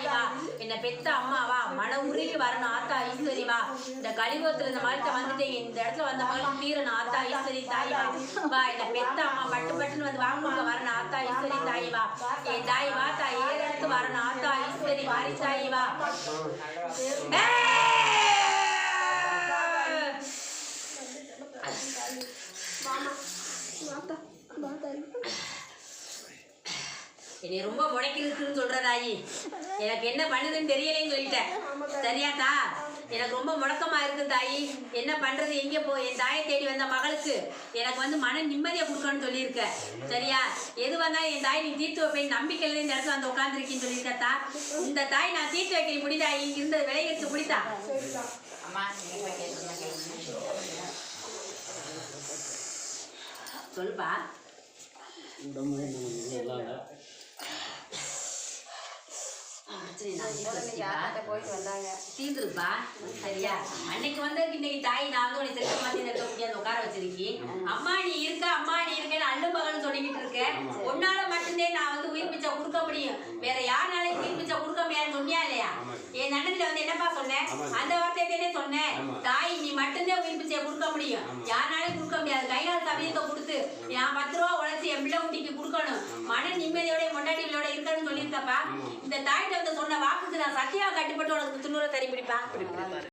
தாய் வா, என்ன பெத்த அம்மா வா, மன உருகி வரணும் ஆத்தா ஈஸ்வரி வா, இந்த கலிபுரத்துல இந்த மரத்தை வந்துட்டு இந்த இடத்துல வந்த மகளுக்கு தீரணும் ஆத்தா ஈஸ்வரி தாய் வா, வா என்ன பெத்த அம்மா பட்டு பட்டுன்னு வந்து வாங்க வரணும் ஆத்தா ஈஸ்வரி தாய் வா, என் தாய் வா தாய் ஏறெடுத்து வரணும் ஆத்தா ஈஸ்வரி வாரி தாய் வா. என்னை ரொம்ப முளைக்கிறதுன்னு சொல்றதாயி, எனக்கு என்ன பண்ணுதுன்னு தெரியலைன்னு சொல்லிட்டேன். சரியாத்தா, எனக்கு ரொம்ப முடக்கமா இருக்கு தாயி, என்ன பண்றது எங்கே போ. என் தாயை தேடி வந்த மகளுக்கு எனக்கு வந்து மன நிம்மதியை கொடுக்கணும்னு சொல்லியிருக்க. சரியா, எது வந்தாலும் என் தாய் நீ தீர்த்து வைப்பேன் நம்பிக்கையில இந்த இடத்துல வந்து உட்காந்துருக்கின்னு சொல்லியிருக்கத்தா. இந்த தாய் நான் தீர்த்து வைக்க முடிதாயி, இருந்த விளையிட்டு முடித்தா. சொல்லுப்பா. தீர்ந்துருப்பா. சரியா, அன்னைக்கு வந்து இன்னைக்கு தாய் நான் வந்து உனக்கு செல்ல மாதிரி முடியாது உட்கார வச்சிருக்கி. அம்மா நீ இருக்க அம்மா நீ இருக்கேன்னு அள்ளு மகன் சொல்லிக்கிட்டு இருக்கேன். உன்னால மட்டும்தே நான் வந்து உயிர் பிச்சை கொடுக்க முடியும், வேற யாருனாலையும் உயிர் பிச்சை கொடுக்க முடியாதுன்னு சொன்னியா இல்லையா? என் நண்டத்துல வந்து என்னப்பா சொன்னேன், அந்த வார்த்தையே சொன்னேன். தாய் நீ மட்டும்தான் உயிர் பிச்சையை கொடுக்க முடியும், யாருனாலையும் கொடுக்க முடியாது. கைகால் சமயத்தை கொடுத்து நான் 10 ரூபா உழைச்சி என் பிள்ளை குட்டிக்கு கொடுக்கணும், மன நிம்மதியோட மொண்டாட்டிகளோட இருக்கணும்னு சொல்லியிருக்கப்பா. இந்த தாய்கிட்ட வந்து சொன்ன வாக்குக்கு நான் சத்தியா கட்டுப்பட்டு உனக்கு 90 தறி பிடிப்பேன்.